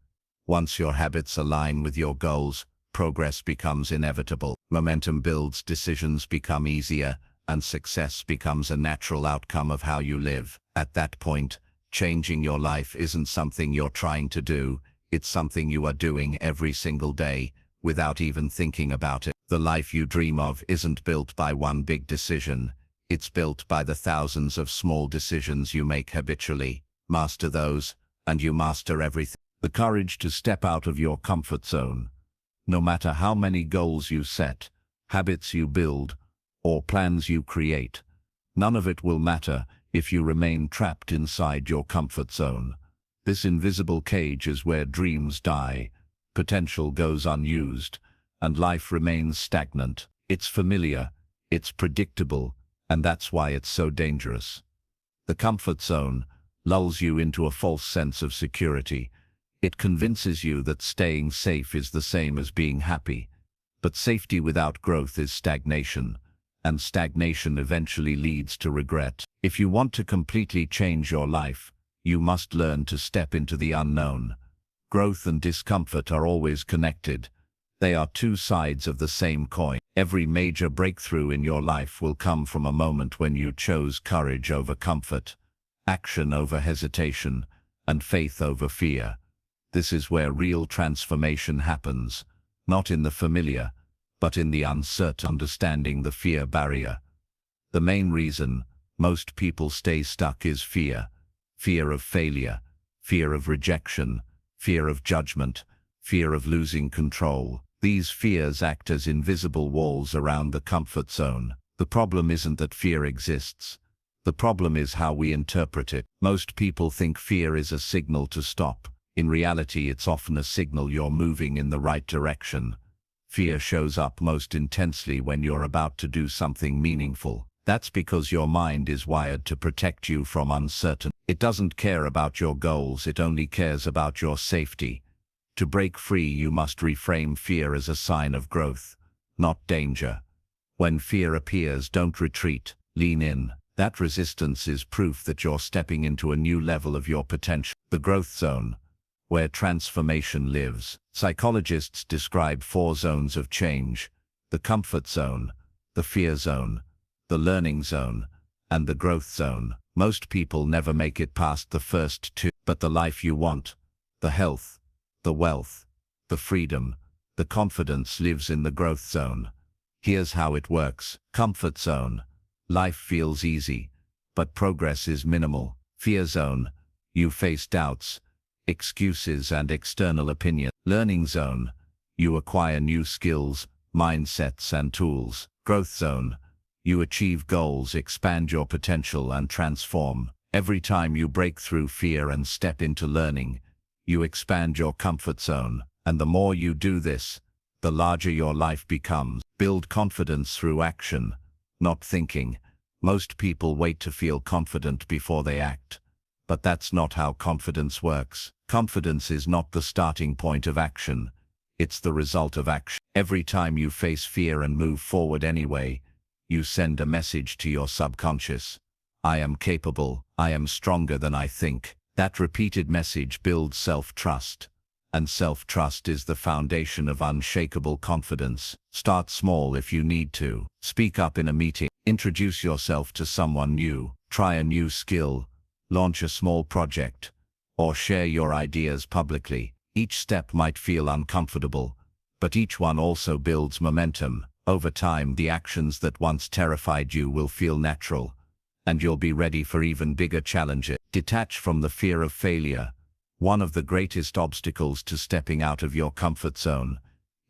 Once your habits align with your goals, progress becomes inevitable. Momentum builds, decisions become easier, and success becomes a natural outcome of how you live. At that point, changing your life isn't something you're trying to do, it's something you are doing every single day, without even thinking about it. The life you dream of isn't built by one big decision, it's built by the thousands of small decisions you make habitually. Master those, and you master everything. The courage to step out of your comfort zone. No matter how many goals you set, habits you build, or plans you create, none of it will matter if you remain trapped inside your comfort zone. This invisible cage is where dreams die, potential goes unused, and life remains stagnant. It's familiar, it's predictable, and that's why it's so dangerous. The comfort zone lulls you into a false sense of security. It convinces you that staying safe is the same as being happy. But safety without growth is stagnation, and stagnation eventually leads to regret. If you want to completely change your life, you must learn to step into the unknown. Growth and discomfort are always connected. They are two sides of the same coin. Every major breakthrough in your life will come from a moment when you chose courage over comfort, action over hesitation, and faith over fear. This is where real transformation happens, not in the familiar, but in the uncertain understanding the fear barrier. The main reason most people stay stuck is fear. Fear of failure, fear of rejection, fear of judgment, fear of losing control. These fears act as invisible walls around the comfort zone. The problem isn't that fear exists. The problem is how we interpret it. Most people think fear is a signal to stop. In reality, it's often a signal you're moving in the right direction. Fear shows up most intensely when you're about to do something meaningful. That's because your mind is wired to protect you from uncertainty. It doesn't care about your goals, it only cares about your safety. To break free, you must reframe fear as a sign of growth, not danger. When fear appears, don't retreat, lean in. That resistance is proof that you're stepping into a new level of your potential. The growth zone, where transformation lives. Psychologists describe 4 zones of change: the comfort zone, the fear zone, the learning zone, and the growth zone. Most people never make it past the first 2, but the life you want, the health, the wealth, the freedom, the confidence lives in the growth zone. Here's how it works. Comfort zone. Life feels easy, but progress is minimal. Fear zone. You face doubts, excuses, and external opinion. Learning zone. You acquire new skills, mindsets, and tools. Growth zone. You achieve goals, expand your potential, and transform. Every time you break through fear and step into learning, you expand your comfort zone. And the more you do this, the larger your life becomes. Build confidence through action, not thinking. Most people wait to feel confident before they act. But that's not how confidence works. Confidence is not the starting point of action. It's the result of action. Every time you face fear and move forward anyway, you send a message to your subconscious. I am capable. I am stronger than I think. That repeated message builds self-trust. And self-trust is the foundation of unshakable confidence. Start small if you need to. Speak up in a meeting. Introduce yourself to someone new. Try a new skill. Launch a small project. Or share your ideas publicly. Each step might feel uncomfortable, but each one also builds momentum. Over time, the actions that once terrified you will feel natural, and you'll be ready for even bigger challenges. Detach from the fear of failure. One of the greatest obstacles to stepping out of your comfort zone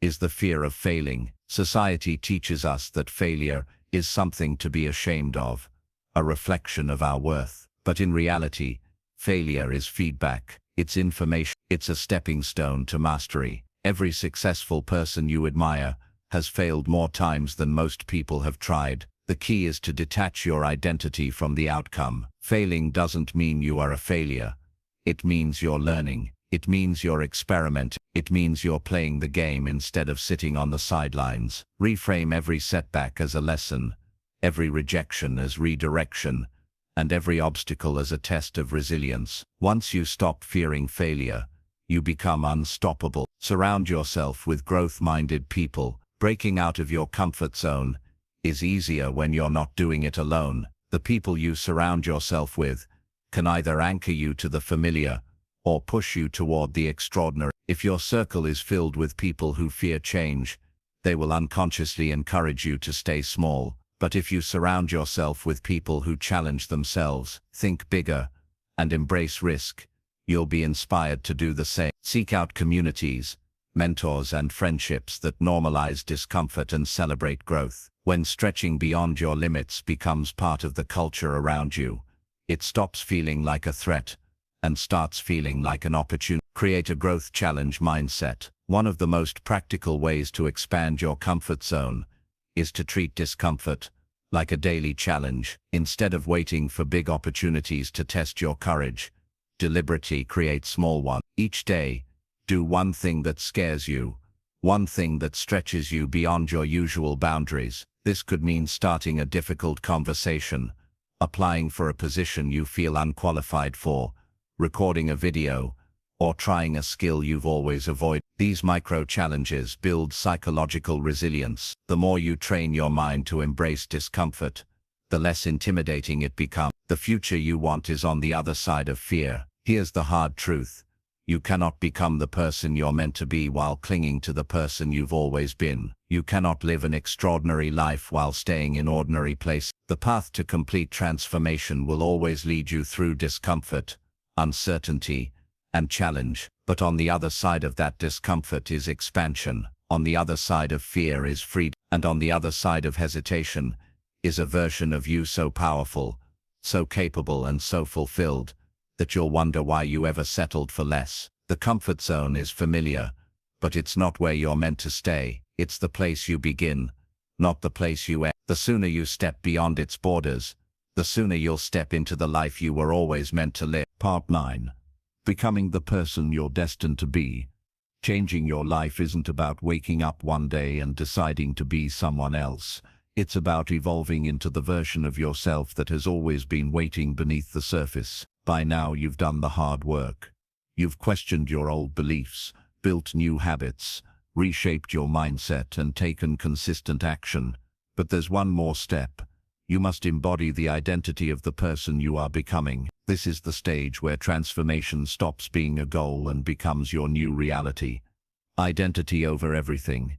is the fear of failing. Society teaches us that failure is something to be ashamed of, a reflection of our worth. But in reality, failure is feedback. It's information. It's a stepping stone to mastery. Every successful person you admire has failed more times than most people have tried. The key is to detach your identity from the outcome. Failing doesn't mean you are a failure. It means you're learning. It means you're experimenting. It means you're playing the game instead of sitting on the sidelines. Reframe every setback as a lesson, every rejection as redirection, and every obstacle as a test of resilience. Once you stop fearing failure, you become unstoppable. Surround yourself with growth-minded people. Breaking out of your comfort zone is easier when you're not doing it alone. The people you surround yourself with can either anchor you to the familiar or push you toward the extraordinary. If your circle is filled with people who fear change, they will unconsciously encourage you to stay small. But if you surround yourself with people who challenge themselves, think bigger, and embrace risk, you'll be inspired to do the same. Seek out communities, mentors, and friendships that normalize discomfort and celebrate growth. When stretching beyond your limits becomes part of the culture around you, it stops feeling like a threat and starts feeling like an opportunity. Create a growth challenge mindset. One of the most practical ways to expand your comfort zone is to treat discomfort like a daily challenge. Instead of waiting for big opportunities to test your courage, deliberately create small ones. Each day, do one thing that scares you, one thing that stretches you beyond your usual boundaries. This could mean starting a difficult conversation, applying for a position you feel unqualified for, recording a video, or trying a skill you've always avoided. These micro-challenges build psychological resilience. The more you train your mind to embrace discomfort, the less intimidating it becomes. The future you want is on the other side of fear. Here's the hard truth. You cannot become the person you're meant to be while clinging to the person you've always been. You cannot live an extraordinary life while staying in ordinary places. The path to complete transformation will always lead you through discomfort, uncertainty, and challenge. But on the other side of that discomfort is expansion. On the other side of fear is freedom. And on the other side of hesitation is a version of you so powerful, so capable and so fulfilled that you'll wonder why you ever settled for less. The comfort zone is familiar, but it's not where you're meant to stay. It's the place you begin, not the place you end. The sooner you step beyond its borders, the sooner you'll step into the life you were always meant to live. Part 9. Becoming the person you're destined to be. Changing your life isn't about waking up one day and deciding to be someone else. It's about evolving into the version of yourself that has always been waiting beneath the surface. By now you've done the hard work. You've questioned your old beliefs, built new habits, reshaped your mindset and taken consistent action. But there's one more step. You must embody the identity of the person you are becoming. This is the stage where transformation stops being a goal and becomes your new reality. Identity over everything.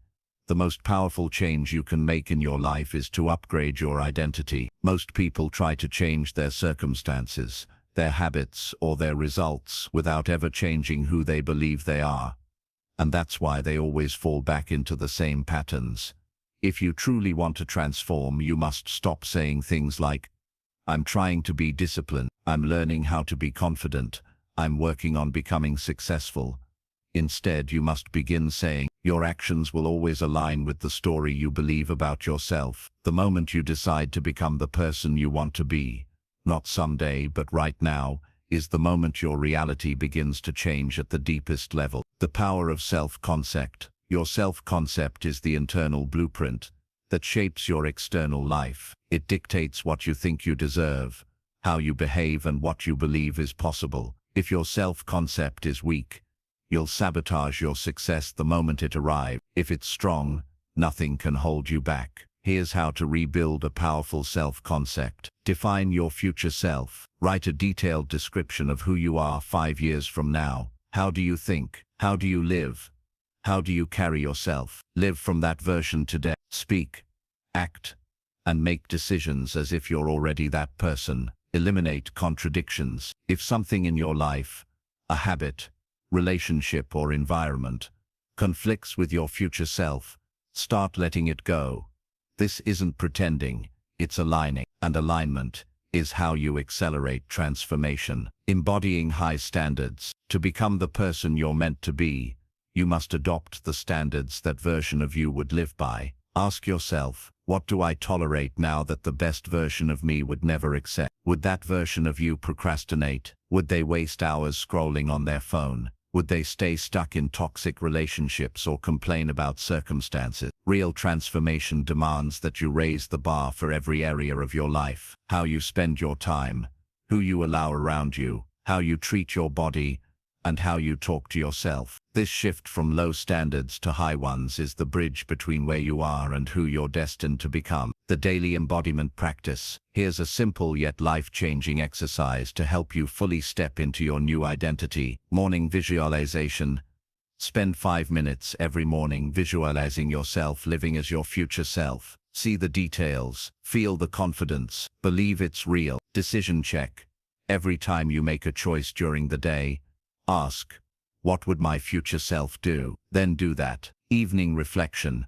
The most powerful change you can make in your life is to upgrade your identity. Most people try to change their circumstances, their habits, or their results without ever changing who they believe they are. And that's why they always fall back into the same patterns. If you truly want to transform, you must stop saying things like, "I'm trying to be disciplined, I'm learning how to be confident, I'm working on becoming successful." Instead, you must begin saying, your actions will always align with the story you believe about yourself. The moment you decide to become the person you want to be, not someday but right now, is the moment your reality begins to change at the deepest level. The power of self-concept. Your self-concept is the internal blueprint that shapes your external life. It dictates what you think you deserve, how you behave, and what you believe is possible. If your self-concept is weak, you'll sabotage your success the moment it arrives. If it's strong, nothing can hold you back. Here's how to rebuild a powerful self-concept. Define your future self. Write a detailed description of who you are 5 years from now. How do you think? How do you live? How do you carry yourself? Live from that version today. Speak, act, and make decisions as if you're already that person. Eliminate contradictions. If something in your life, a habit, relationship, or environment, conflicts with your future self, start letting it go. This isn't pretending, it's aligning. And alignment is how you accelerate transformation. Embodying high standards. To become the person you're meant to be, you must adopt the standards that version of you would live by. Ask yourself, what do I tolerate now that the best version of me would never accept? Would that version of you procrastinate? Would they waste hours scrolling on their phone? Would they stay stuck in toxic relationships or complain about circumstances? Real transformation demands that you raise the bar for every area of your life. How you spend your time, who you allow around you, how you treat your body, and how you talk to yourself. This shift from low standards to high ones is the bridge between where you are and who you're destined to become. The daily embodiment practice. Here's a simple yet life-changing exercise to help you fully step into your new identity. Morning visualization. Spend 5 minutes every morning visualizing yourself living as your future self. See the details, feel the confidence, believe it's real. Decision check. Every time you make a choice during the day, ask, what would my future self do? Then do that. Evening reflection.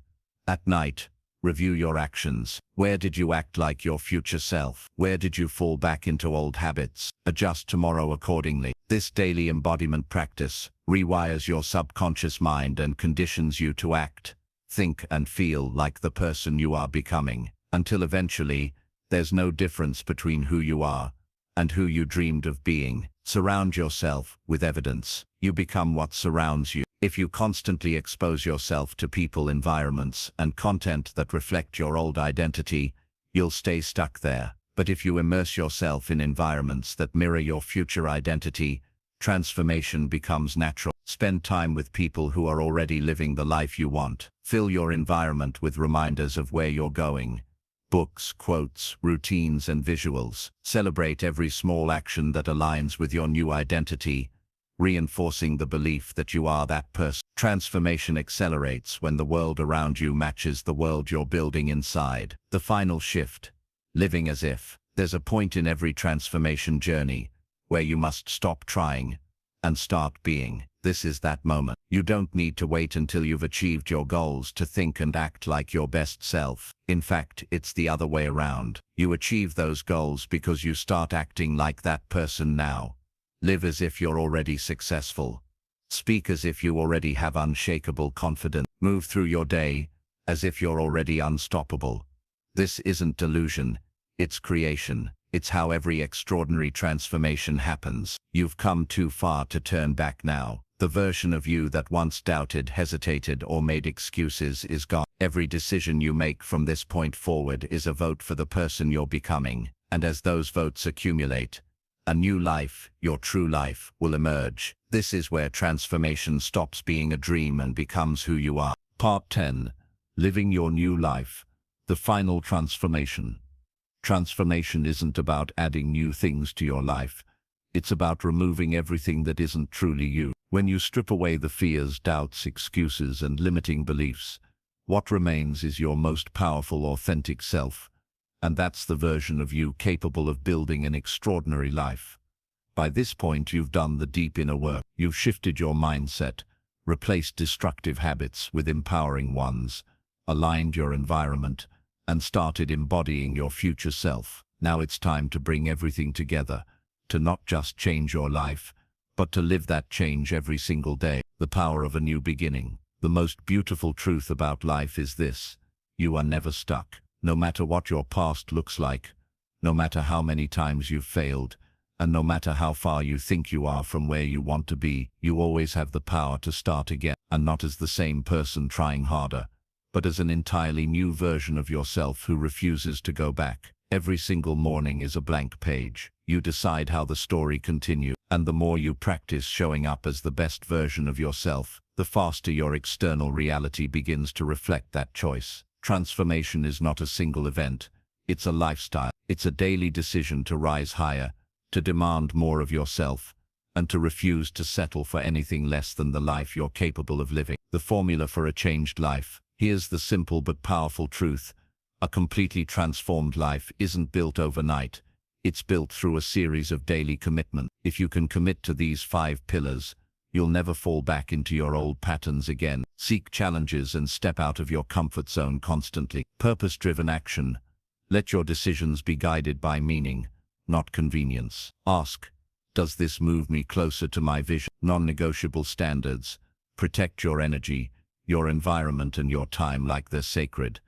At night, review your actions. Where did you act like your future self? Where did you fall back into old habits? Adjust tomorrow accordingly. This daily embodiment practice rewires your subconscious mind and conditions you to act, think, and feel like the person you are becoming, until eventually, there's no difference between who you are and who you dreamed of being. Surround yourself with evidence. You become what surrounds you. If you constantly expose yourself to people, environments, and content that reflect your old identity, you'll stay stuck there. But if you immerse yourself in environments that mirror your future identity, transformation becomes natural. Spend time with people who are already living the life you want. Fill your environment with reminders of where you're going. Books, quotes, routines, and visuals. Celebrate every small action that aligns with your new identity. reinforcing the belief that you are that person. Transformation accelerates when the world around you matches the world you're building inside. The final shift, living as if. There's a point in every transformation journey where you must stop trying and start being. This is that moment. You don't need to wait until you've achieved your goals to think and act like your best self. In fact, it's the other way around. You achieve those goals because you start acting like that person now. Live as if you're already successful. Speak as if you already have unshakable confidence. Move through your day as if you're already unstoppable. This isn't delusion, it's creation. It's how every extraordinary transformation happens. You've come too far to turn back now. The version of you that once doubted, hesitated, or made excuses is gone. Every decision you make from this point forward is a vote for the person you're becoming. And as those votes accumulate, a new life, your true life, will emerge. This is where transformation stops being a dream and becomes who you are. Part 10. Living your new life. The final transformation. Transformation isn't about adding new things to your life. It's about removing everything that isn't truly you. When you strip away the fears, doubts, excuses, and limiting beliefs, what remains is your most powerful, authentic self. And that's the version of you capable of building an extraordinary life. By this point, you've done the deep inner work. You've shifted your mindset, replaced destructive habits with empowering ones, aligned your environment, and started embodying your future self. Now it's time to bring everything together, to not just change your life, but to live that change every single day. The power of a new beginning. The most beautiful truth about life is this: you are never stuck. No matter what your past looks like, no matter how many times you've failed, and no matter how far you think you are from where you want to be, you always have the power to start again, and not as the same person trying harder, but as an entirely new version of yourself who refuses to go back. Every single morning is a blank page. You decide how the story continues, and the more you practice showing up as the best version of yourself, the faster your external reality begins to reflect that choice. Transformation is not a single event, it's a lifestyle. It's a daily decision to rise higher, to demand more of yourself, and to refuse to settle for anything less than the life you're capable of living. The formula for a changed life. Here's the simple but powerful truth: a completely transformed life isn't built overnight. It's built through a series of daily commitments. If you can commit to these 5 pillars, you'll never fall back into your old patterns again. Seek challenges and step out of your comfort zone constantly. Purpose-driven action. Let your decisions be guided by meaning, not convenience. Ask, does this move me closer to my vision? Non-negotiable standards. Protect your energy, your environment, and your time like they're sacred,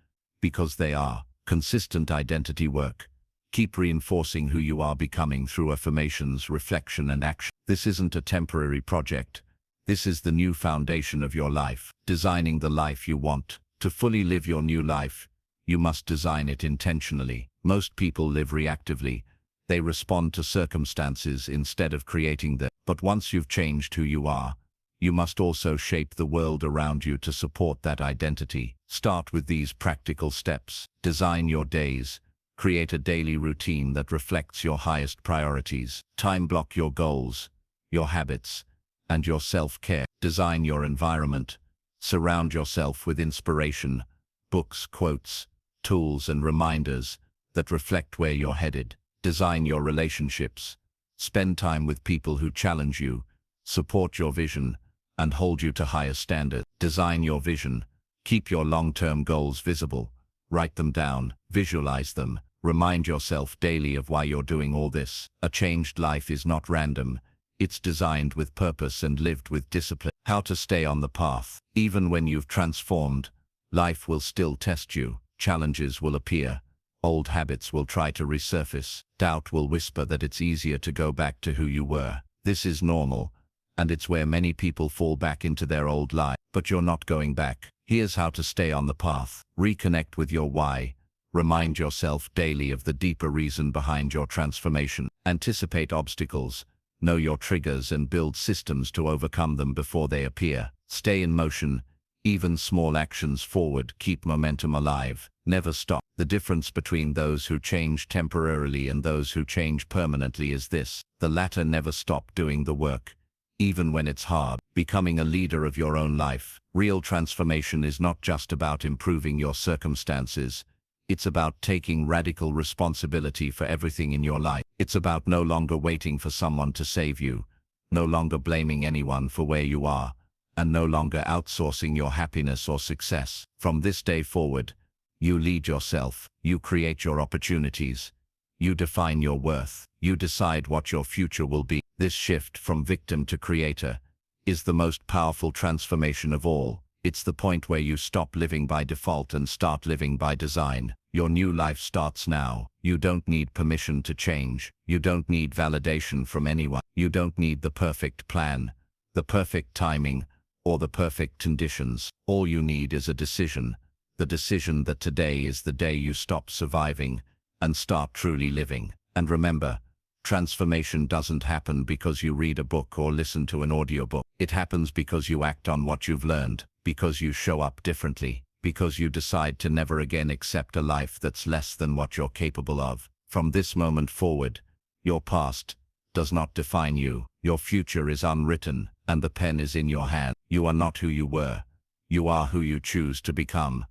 because they are. Consistent identity work. Keep reinforcing who you are becoming through affirmations, reflection, and action. This isn't a temporary project. This is the new foundation of your life. Designing the life you want. To fully live your new life, you must design it intentionally. Most people live reactively. They respond to circumstances instead of creating them. But once you've changed who you are, you must also shape the world around you to support that identity. Start with these practical steps. Design your days. Create a daily routine that reflects your highest priorities. Time block your goals, your habits, and your self-care. Design your environment. Surround yourself with inspiration, books, quotes, tools, and reminders that reflect where you're headed. Design your relationships. Spend time with people who challenge you, support your vision, and hold you to higher standards. Design your vision. Keep your long-term goals visible. Write them down, visualize them. Remind yourself daily of why you're doing all this. A changed life is not random. It's designed with purpose and lived with discipline. How to stay on the path. Even when you've transformed, life will still test you. Challenges will appear. Old habits will try to resurface. Doubt will whisper that it's easier to go back to who you were. This is normal, and it's where many people fall back into their old life. But you're not going back. Here's how to stay on the path. Reconnect with your why. Remind yourself daily of the deeper reason behind your transformation. Anticipate obstacles. Know your triggers and build systems to overcome them before they appear. Stay in motion. Even small actions forward keep momentum alive. Never stop. The difference between those who change temporarily and those who change permanently is this: the latter never stop doing the work. even when it's hard, becoming a leader of your own life. Real transformation is not just about improving your circumstances. It's about taking radical responsibility for everything in your life. It's about no longer waiting for someone to save you, no longer blaming anyone for where you are, and no longer outsourcing your happiness or success. From this day forward, you lead yourself, you create your opportunities, you define your worth, you decide what your future will be. This shift from victim to creator is the most powerful transformation of all. It's the point where you stop living by default and start living by design. Your new life starts now. You don't need permission to change. You don't need validation from anyone. You don't need the perfect plan, the perfect timing, or the perfect conditions. All you need is a decision. The decision that today is the day you stop surviving and start truly living. And remember, transformation doesn't happen because you read a book or listen to an audiobook. It happens because you act on what you've learned, because you show up differently, because you decide to never again accept a life that's less than what you're capable of. From this moment forward, your past does not define you. Your future is unwritten, and the pen is in your hand. You are not who you were. You are who you choose to become,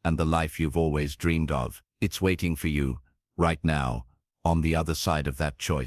and the life you've always dreamed of. It's waiting for you, right now, on the other side of that choice.